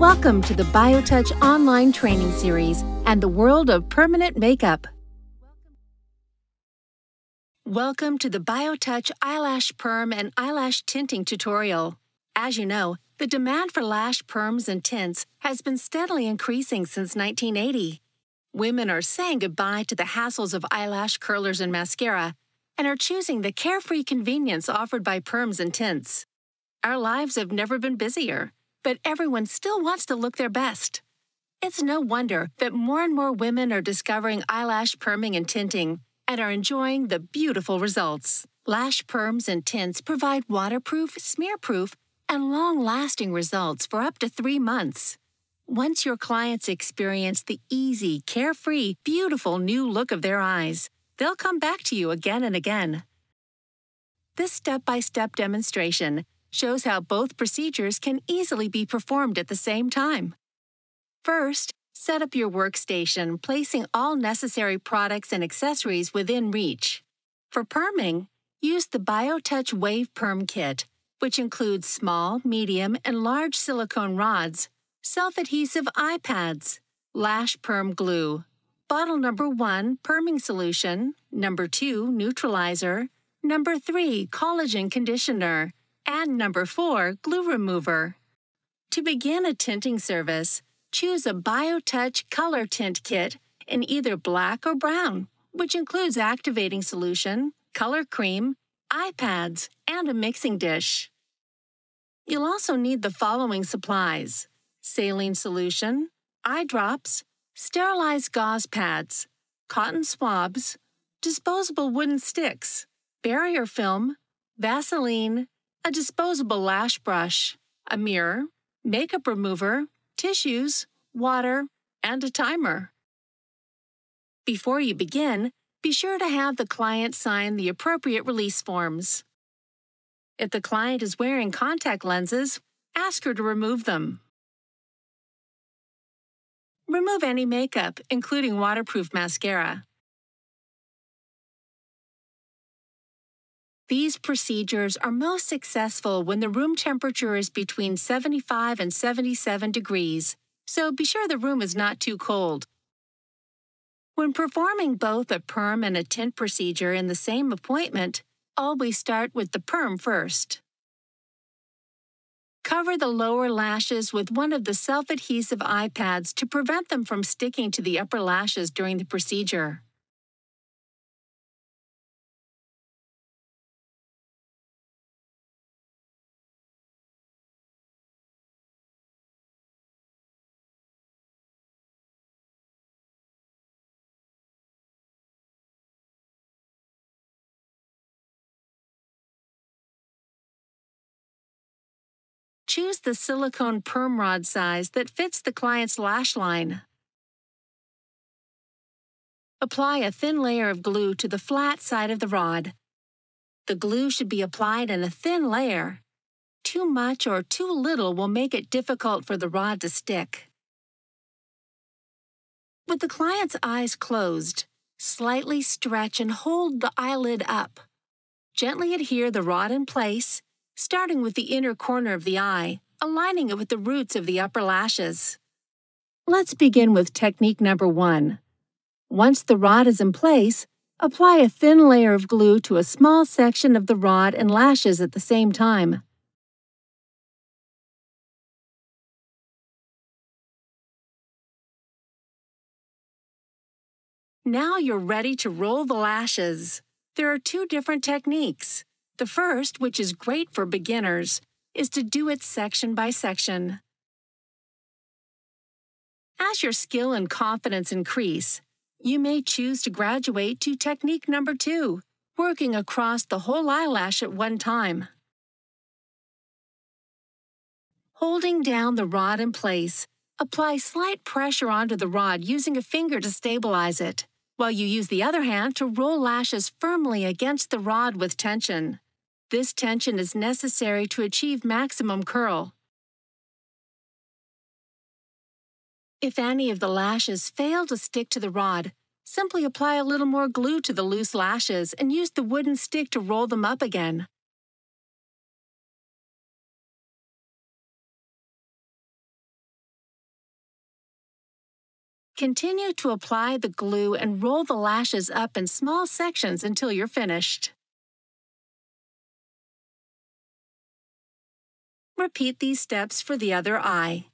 Welcome to the Biotouch online training series and the world of permanent makeup. Welcome to the Biotouch Eyelash Perm and Eyelash Tinting tutorial. As you know, the demand for lash perms and tints has been steadily increasing since 1980. Women are saying goodbye to the hassles of eyelash curlers and mascara and are choosing the carefree convenience offered by perms and tints. Our lives have never been busier, but everyone still wants to look their best. It's no wonder that more and more women are discovering eyelash perming and tinting and are enjoying the beautiful results. Lash perms and tints provide waterproof, smear-proof, and long-lasting results for up to 3 months. Once your clients experience the easy, carefree, beautiful new look of their eyes, they'll come back to you again and again. This step-by-step demonstration shows how both procedures can easily be performed at the same time. First, set up your workstation, placing all necessary products and accessories within reach. For perming, use the Biotouch Wave Perm Kit, which includes small, medium, and large silicone rods, self-adhesive eye pads, lash perm glue, bottle number 1 perming solution, number 2 neutralizer, number 3 collagen conditioner, and number 4 glue remover. To begin a tinting service, choose a Biotouch Color Tint Kit in either black or brown, which includes activating solution, color cream, eye pads, and a mixing dish. You'll also need the following supplies: saline solution, eye drops, sterilized gauze pads, cotton swabs, disposable wooden sticks, barrier film, Vaseline, a disposable lash brush, a mirror, makeup remover, tissues, water, and a timer. Before you begin, be sure to have the client sign the appropriate release forms. If the client is wearing contact lenses, ask her to remove them. Remove any makeup, including waterproof mascara. These procedures are most successful when the room temperature is between 75 and 77 degrees, so be sure the room is not too cold. When performing both a perm and a tint procedure in the same appointment, always start with the perm first. Cover the lower lashes with one of the self-adhesive eye pads to prevent them from sticking to the upper lashes during the procedure. Choose the silicone perm rod size that fits the client's lash line. Apply a thin layer of glue to the flat side of the rod. The glue should be applied in a thin layer. Too much or too little will make it difficult for the rod to stick. With the client's eyes closed, slightly stretch and hold the eyelid up. Gently adhere the rod in place, starting with the inner corner of the eye, aligning it with the roots of the upper lashes. Let's begin with technique number 1. Once the rod is in place, apply a thin layer of glue to a small section of the rod and lashes at the same time. Now you're ready to roll the lashes. There are 2 different techniques. The first, which is great for beginners, is to do it section by section. As your skill and confidence increase, you may choose to graduate to technique number 2, working across the whole eyelash at one time. Holding down the rod in place, apply slight pressure onto the rod using a finger to stabilize it, while you use the other hand to roll lashes firmly against the rod with tension. This tension is necessary to achieve maximum curl. If any of the lashes fail to stick to the rod, simply apply a little more glue to the loose lashes and use the wooden stick to roll them up again. Continue to apply the glue and roll the lashes up in small sections until you're finished. Repeat these steps for the other eye.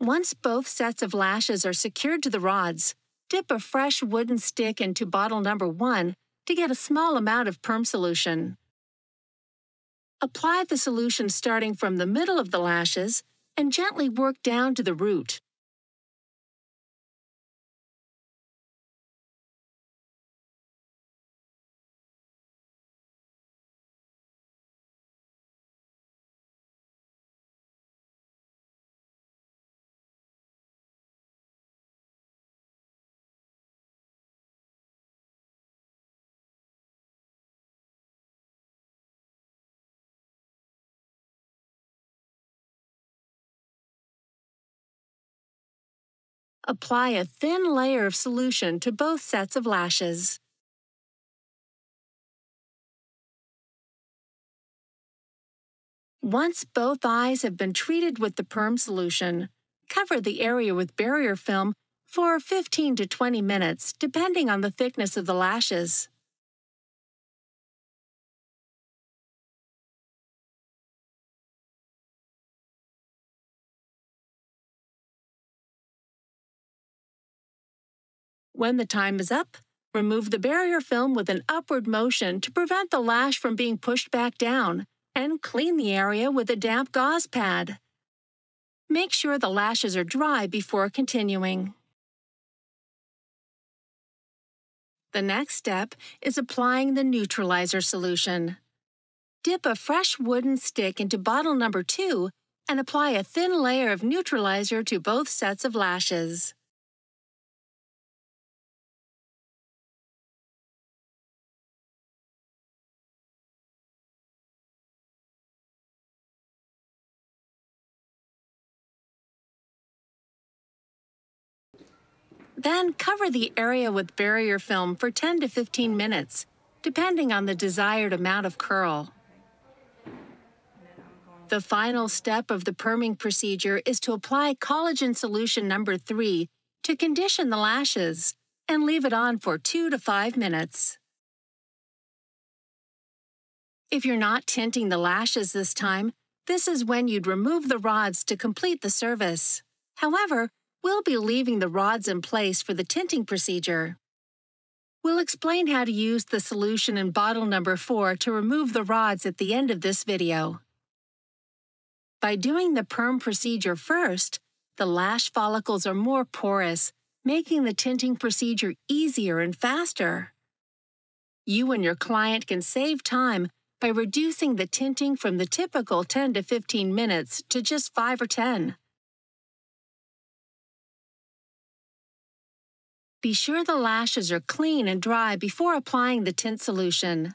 Once both sets of lashes are secured to the rods, dip a fresh wooden stick into bottle number 1 to get a small amount of perm solution. Apply the solution starting from the middle of the lashes and gently work down to the root. Apply a thin layer of solution to both sets of lashes. Once both eyes have been treated with the perm solution, cover the area with barrier film for 15 to 20 minutes, depending on the thickness of the lashes. When the time is up, remove the barrier film with an upward motion to prevent the lash from being pushed back down, and clean the area with a damp gauze pad. Make sure the lashes are dry before continuing. The next step is applying the neutralizer solution. Dip a fresh wooden stick into bottle number 2 and apply a thin layer of neutralizer to both sets of lashes. Then cover the area with barrier film for 10 to 15 minutes, depending on the desired amount of curl. The final step of the perming procedure is to apply collagen solution number 3 to condition the lashes and leave it on for 2 to 5 minutes. If you're not tinting the lashes this time, this is when you'd remove the rods to complete the service. However, we'll be leaving the rods in place for the tinting procedure. We'll explain how to use the solution in bottle number 4 to remove the rods at the end of this video. By doing the perm procedure first, the lash follicles are more porous, making the tinting procedure easier and faster. You and your client can save time by reducing the tinting from the typical 10 to 15 minutes to just 5 or 10. Be sure the lashes are clean and dry before applying the tint solution.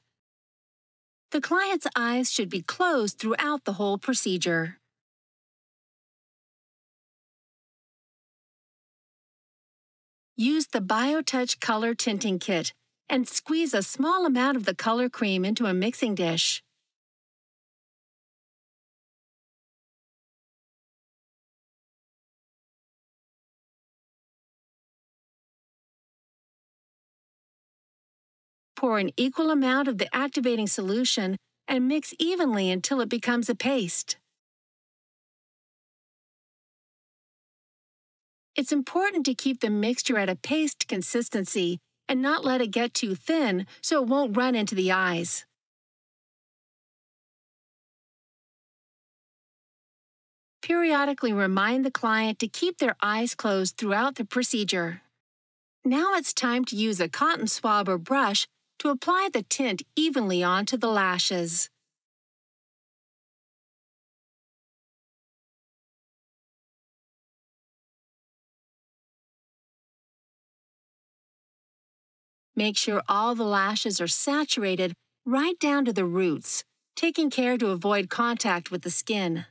The client's eyes should be closed throughout the whole procedure. Use the Biotouch Color Tinting Kit and squeeze a small amount of the color cream into a mixing dish. Pour an equal amount of the activating solution and mix evenly until it becomes a paste. It's important to keep the mixture at a paste consistency and not let it get too thin so it won't run into the eyes. Periodically remind the client to keep their eyes closed throughout the procedure. Now it's time to use a cotton swab or brush to apply the tint evenly onto the lashes. Make sure all the lashes are saturated right down to the roots, taking care to avoid contact with the skin.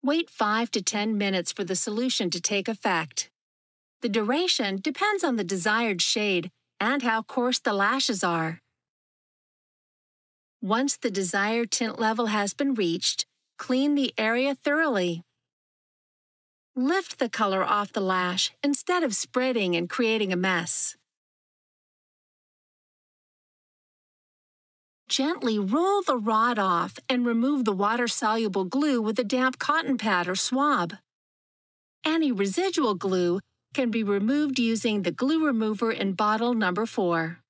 Wait 5 to 10 minutes for the solution to take effect. The duration depends on the desired shade and how coarse the lashes are. Once the desired tint level has been reached, clean the area thoroughly. Lift the color off the lash instead of spreading and creating a mess. Gently roll the rod off and remove the water-soluble glue with a damp cotton pad or swab. Any residual glue can be removed using the glue remover in bottle number 4.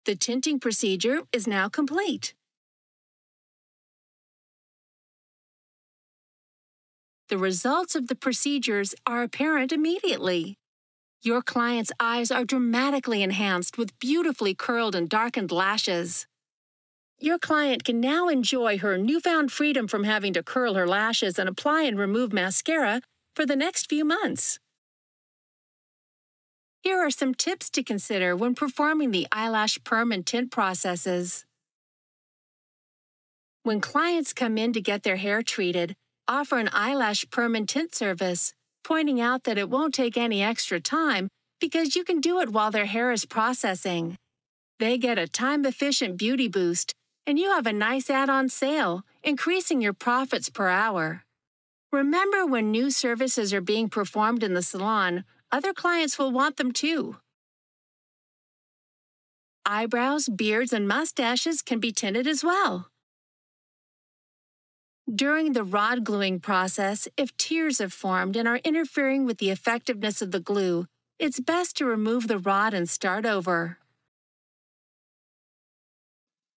The tinting procedure is now complete. The results of the procedures are apparent immediately. Your client's eyes are dramatically enhanced with beautifully curled and darkened lashes. Your client can now enjoy her newfound freedom from having to curl her lashes and apply and remove mascara for the next few months. Here are some tips to consider when performing the eyelash perm and tint processes. When clients come in to get their hair treated, offer an eyelash perm and tint service, pointing out that it won't take any extra time because you can do it while their hair is processing. They get a time-efficient beauty boost, and you have a nice add-on sale, increasing your profits per hour. Remember, when new services are being performed in the salon, other clients will want them too. Eyebrows, beards, and mustaches can be tinted as well. During the rod gluing process, if tears have formed and are interfering with the effectiveness of the glue, it's best to remove the rod and start over.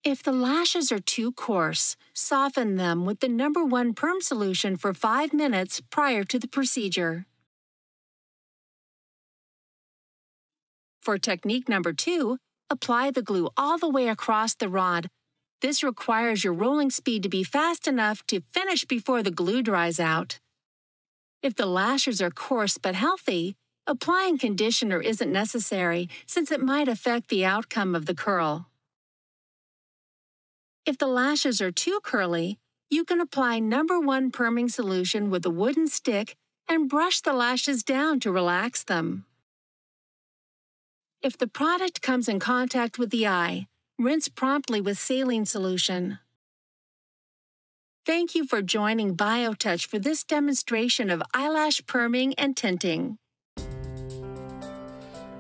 If the lashes are too coarse, soften them with the number 1 perm solution for 5 minutes prior to the procedure. For technique number 2, apply the glue all the way across the rod. This requires your rolling speed to be fast enough to finish before the glue dries out. If the lashes are coarse but healthy, applying conditioner isn't necessary since it might affect the outcome of the curl. If the lashes are too curly, you can apply number 1 perming solution with a wooden stick and brush the lashes down to relax them. If the product comes in contact with the eye, rinse promptly with saline solution. Thank you for joining Biotouch for this demonstration of eyelash perming and tinting.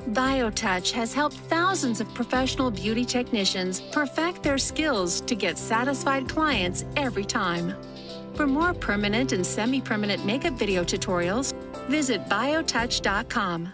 Biotouch has helped thousands of professional beauty technicians perfect their skills to get satisfied clients every time. For more permanent and semi-permanent makeup video tutorials, visit biotouch.com.